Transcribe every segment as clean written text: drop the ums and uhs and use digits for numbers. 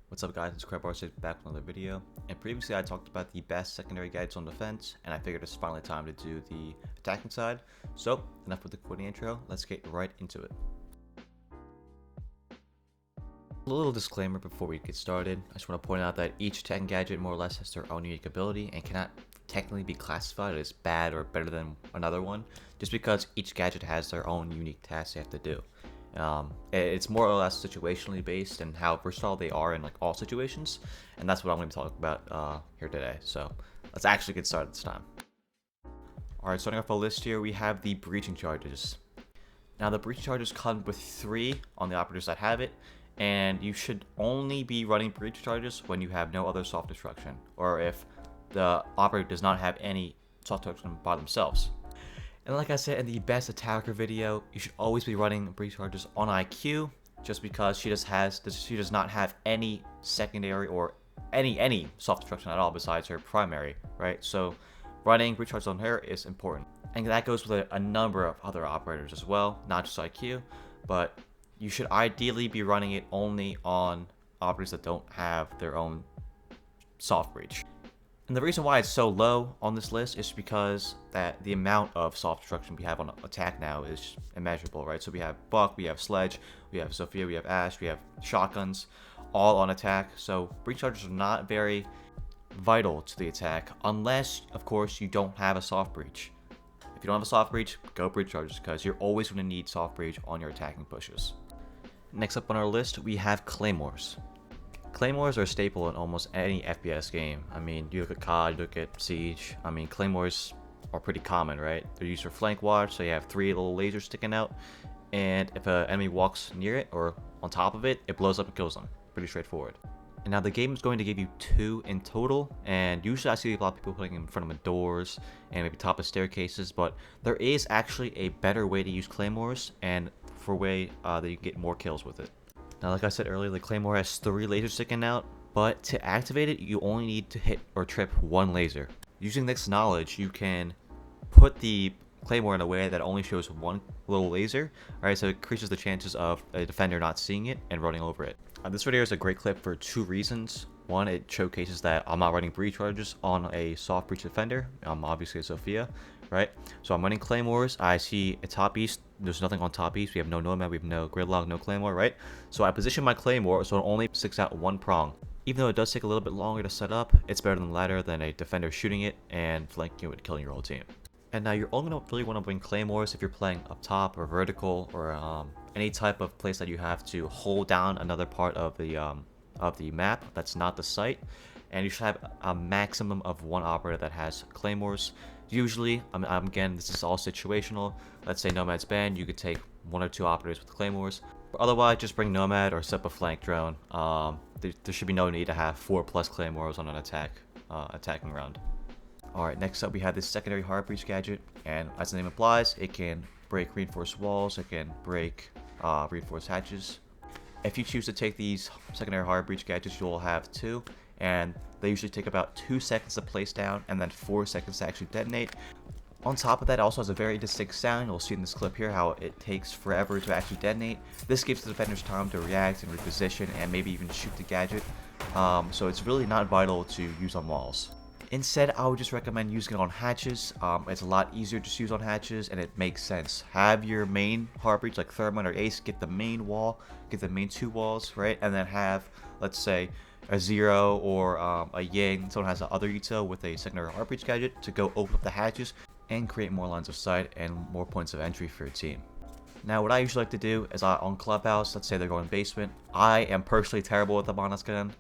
What's up guys, it's Claymores back with another video, and previously I talked about the best secondary gadgets on defense, and I figured it's finally time to do the attacking side. So enough with the quick intro, let's get right into it. A little disclaimer before we get started. I just want to point out that each attacking gadget more or less has their own unique ability and cannot technically be classified as bad or better than another one, just because each gadget has their own unique tasks they have to do. It's more or less situationally based and how versatile they are in like all situations, and that's what I'm going to be talking about here today. So let's actually get started this time. Alright, starting off a list here, we have the breaching charges. Now the breaching charges come with 3 on the operators that have it, and you should only be running breach charges when you have no other soft destruction, or if the operator does not have any soft destruction by themselves. And like I said in the best attacker video, you should always be running breach charges on IQ, just because she does not have any secondary or any soft destruction at all besides her primary, right? So running breach charges on her is important, and that goes with a number of other operators as well, not just IQ, but you should ideally be running it only on operators that don't have their own soft breach. And the reason why it's so low on this list is because that the amount of soft destruction we have on attack now is immeasurable, right? So we have Buck, we have Sledge, we have Sophia, we have Ash, we have shotguns, all on attack. So breach charges are not very vital to the attack, unless, of course, you don't have a soft breach. If you don't have a soft breach, go breach charges, because you're always going to need soft breach on your attacking pushes. Next up on our list, we have Claymores. Claymores are a staple in almost any FPS game. I mean, you look at COD, you look at Siege. I mean, Claymores are pretty common, right? They're used for flank watch, so you have 3 little lasers sticking out, and if an enemy walks near it or on top of it, it blows up and kills them. Pretty straightforward. And now the game is going to give you 2 in total, and usually I see a lot of people putting them in front of doors and maybe top of staircases, but there is actually a better way to use Claymores, and for a way that you can get more kills with it. Now, like I said earlier, the Claymore has 3 lasers sticking out, but to activate it, you only need to hit or trip 1 laser. Using this knowledge, you can put the Claymore in a way that only shows 1 little laser, right? So it increases the chances of a defender not seeing it and running over it. This video is a great clip for 2 reasons. One, it showcases that I'm not running breach charges on a soft breach defender. Obviously Sophia, right? So I'm running Claymores. I see a top east. There's nothing on top east. We have no Nomad, we have no Gridlock, no Claymore, right? So I position my Claymore so it only sticks out 1 prong. Even though it does take a little bit longer to set up, it's better than the latter than a defender shooting it and flanking it and killing your whole team. And now you're only going to really want to bring Claymores if you're playing up top or vertical, or any type of place that you have to hold down another part of the map that's not the site. And you should have a maximum of 1 operator that has Claymores. Usually, again, this is all situational. Let's say Nomad's banned, you could take 1 or 2 operators with Claymores. But otherwise, just bring Nomad or set up a flank drone. There should be no need to have 4+ Claymores on an attacking round. Alright, next up we have this secondary hard breach gadget, and as the name implies, it can break reinforced walls, it can break reinforced hatches. If you choose to take these secondary hard breach gadgets, you'll have 2, and they usually take about 2 seconds to place down and then 4 seconds to actually detonate. On top of that, it also has a very distinct sound. You'll see in this clip here how it takes forever to actually detonate. This gives the defenders time to react and reposition and maybe even shoot the gadget. So it's really not vital to use on walls. Instead, I would just recommend using it on hatches. It's a lot easier to use on hatches, and it makes sense. Have your main hard breach like Thermite or Ace get the main wall, get the main 2 walls, right? And then have, let's say, a Zero or a Ying, someone has the other util with a secondary hard breach gadget to go open up the hatches and create more lines of sight and more points of entry for your team. Now, what I usually like to do is on Clubhouse, let's say they're going basement. I am personally terrible with the Bonus gun.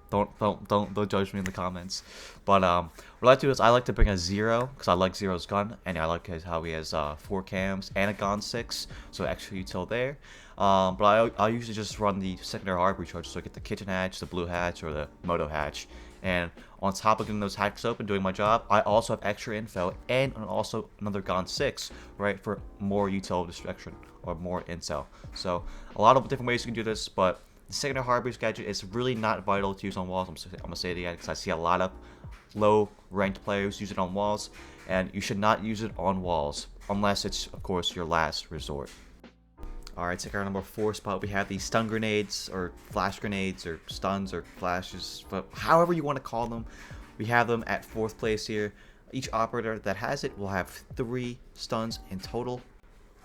Don't judge me in the comments. But what I like to do is I like to bring a Zero, because I like Zero's gun, and I like how he has 4 cams and a Gon 6, so extra util there. But I usually just run the secondary hard breach charge, so I get the kitchen hatch, the blue hatch, or the moto hatch. And on top of getting those hatches open, doing my job, I also have extra info and also another Gon 6, right, for more util destruction or more intel. So a lot of different ways you can do this, but the secondary hard breach gadget is really not vital to use on walls. I'm gonna say it again because I see a lot of low ranked players use it on walls, and you should not use it on walls unless it's, of course, your last resort. Alright, take our number 4 spot. We have the stun grenades, or flash grenades, or stuns, or flashes, but however you want to call them. We have them at 4th place here. Each operator that has it will have 3 stuns in total.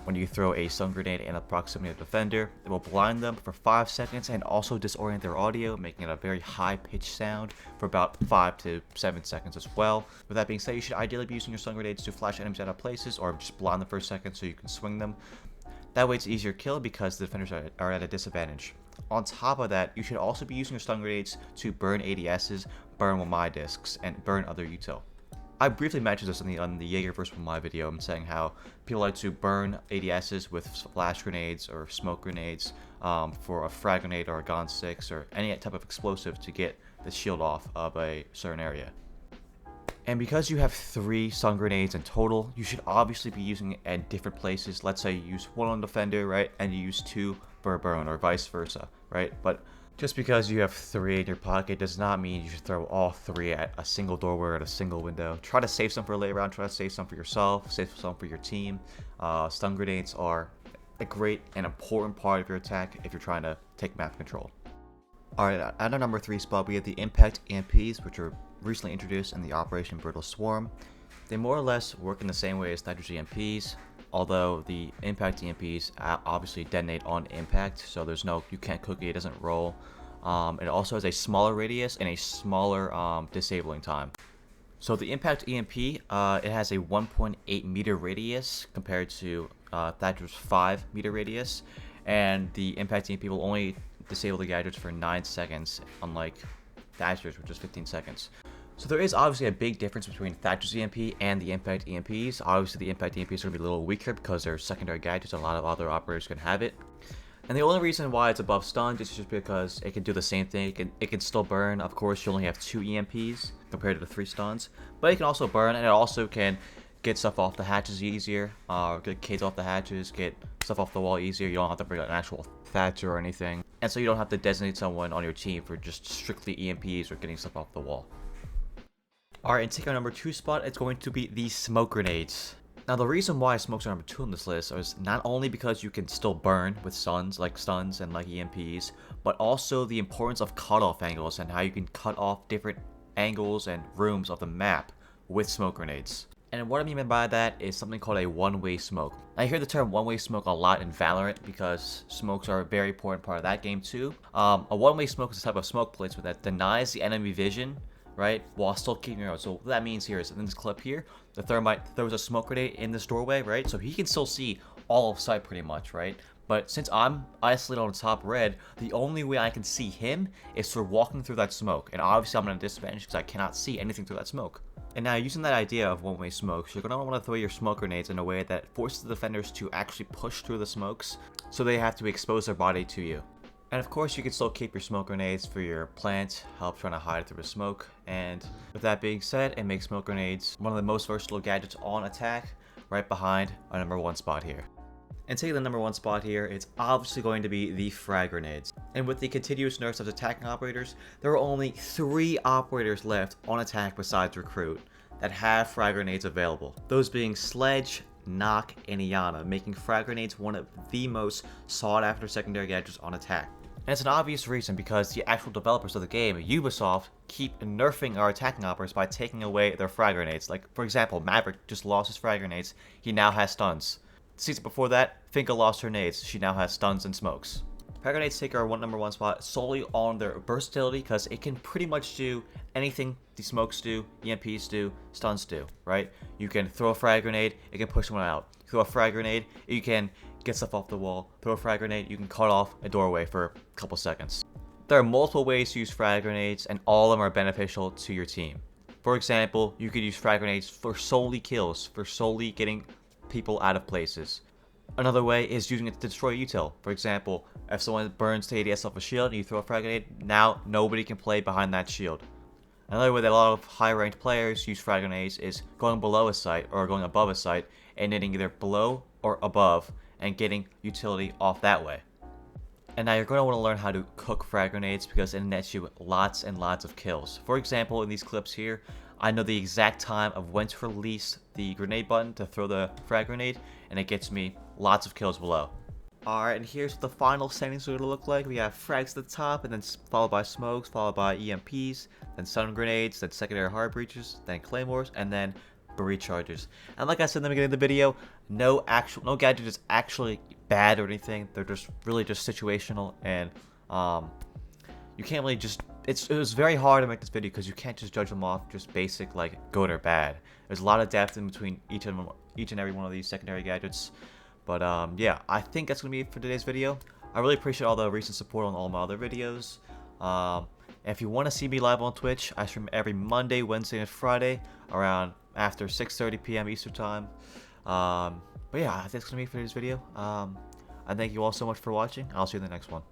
When you throw a stun grenade in the proximity of the defender, it will blind them for 5 seconds and also disorient their audio, making it a very high-pitched sound for about 5 to 7 seconds as well. With that being said, you should ideally be using your stun grenades to flash enemies out of places or just blind them for a second so you can swing them. That way it's easier to kill because the defenders are at a disadvantage. On top of that, you should also be using your stun grenades to burn ADSs, burn Wamai discs, and burn other util. I briefly mentioned this on the Jaeger vs. Wamai video. I'm saying how people like to burn ADSs with flash grenades or smoke grenades for a frag grenade or a Gon 6 or any type of explosive to get the shield off of a certain area. And because you have 3 stun grenades in total, you should obviously be using it at different places. Let's say you use 1 on defender, right, and you use 2 for a burn, or vice versa, right? But just because you have 3 in your pocket does not mean you should throw all 3 at a single doorway or at a single window. Try to save some for a later round, try to save some for yourself, save some for your team. Stun grenades are a great and important part of your attack if you're trying to take map control. Alright, at our number 3 spot, we have the Impact EMPs, which were recently introduced in the Operation Brittle Swarm. They more or less work in the same way as Thatcher's EMPs, although the Impact EMPs obviously detonate on impact, so you can't cook it, it doesn't roll. It also has a smaller radius and a smaller disabling time. So the Impact EMP, it has a 1.8 meter radius compared to Thatcher's 5 meter radius, and the Impact EMP will only disable the gadgets for 9 seconds, unlike Thatcher's, which is 15 seconds. So there is obviously a big difference between Thatcher's EMP and the Impact EMPs. Obviously the Impact EMPs are going to be a little weaker because they're secondary gadgets. A lot of other operators can have it. And the only reason why it's above stun is just because it can do the same thing. It can still burn. Of course, you only have 2 EMPs compared to the 3 stuns. But it can also burn, and it also can get stuff off the hatches easier. Get kids off the hatches, get stuff off the wall easier. You don't have to bring out an actual Thatcher or anything. And so you don't have to designate someone on your team for just strictly EMPs or getting stuff off the wall. Alright, and taking our number 2 spot, it's going to be the smoke grenades. Now the reason why smokes are number 2 on this list is not only because you can still burn with stuns and like EMPs, but also the importance of cutoff angles and how you can cut off different angles and rooms of the map with smoke grenades. And what I mean by that is something called a one-way smoke. I hear the term one-way smoke a lot in Valorant because smokes are a very important part of that game too. A one-way smoke is a type of smoke placement that denies the enemy vision, right, while still keeping your own. So what that means here is in this clip here, the thermite throws a smoke grenade in this doorway, right, so he can still see all of sight pretty much, right? But since I'm isolated on the top red, the only way I can see him is through walking through that smoke. And obviously I'm at a disadvantage because I cannot see anything through that smoke. And now using that idea of one-way smokes, you're going to want to throw your smoke grenades in a way that forces the defenders to actually push through the smokes, so they have to expose their body to you. And of course you can still keep your smoke grenades for your plant, help trying to hide through the smoke. And with that being said, it makes smoke grenades one of the most versatile gadgets on attack, right behind our number 1 spot here. And taking the number 1 spot here, it's obviously going to be the frag grenades. And with the continuous nerfs of attacking operators, there are only 3 operators left on attack besides Recruit that have frag grenades available. Those being Sledge, Knock, and Iana, making frag grenades one of the most sought after secondary gadgets on attack. And it's an obvious reason because the actual developers of the game, Ubisoft, keep nerfing our attacking operators by taking away their frag grenades. Like, for example, Maverick just lost his frag grenades, he now has stuns. The season before that, Finka lost her nades, she now has stuns and smokes. Frag grenades take our number 1 spot solely on their versatility because it can pretty much do anything the smokes do, EMPs do, stuns do, right? You can throw a frag grenade, it can push someone out. Throw a frag grenade, you can get stuff off the wall. Throw a frag grenade, you can cut off a doorway for a couple seconds. There are multiple ways to use frag grenades, and all of them are beneficial to your team. For example, you could use frag grenades for solely kills, for solely getting people out of places. Another way is using it to destroy util. For example, if someone burns the ADS off a shield and you throw a frag grenade, now nobody can play behind that shield. Another way that a lot of high-ranked players use frag grenades is going below a site or going above a site and hitting either below or above and getting utility off that way. And now you're going to want to learn how to cook frag grenades because it nets you lots and lots of kills. For example, in these clips here, I know the exact time of when to release the grenade button to throw the frag grenade, and it gets me lots of kills below. Alright, and here's what the final settings are going to look like. We have frags at the top, and then followed by smokes, followed by EMPs, then stun grenades, then secondary hard breaches, then claymores, and then breach charges. And like I said in the beginning of the video, no gadget is actually bad or anything. They're just really just situational, and you can't really just. It was very hard to make this video because you can't just judge them off just basic like good or bad. There's a lot of depth in between each and every one of these secondary gadgets. But yeah, I think that's gonna be it for today's video. I really appreciate all the recent support on all my other videos. If you want to see me live on Twitch, I stream every Monday, Wednesday, and Friday around after 6:30 p.m. Eastern time. But yeah, I think that's gonna be it for today's video. I thank you all so much for watching. I'll see you in the next one.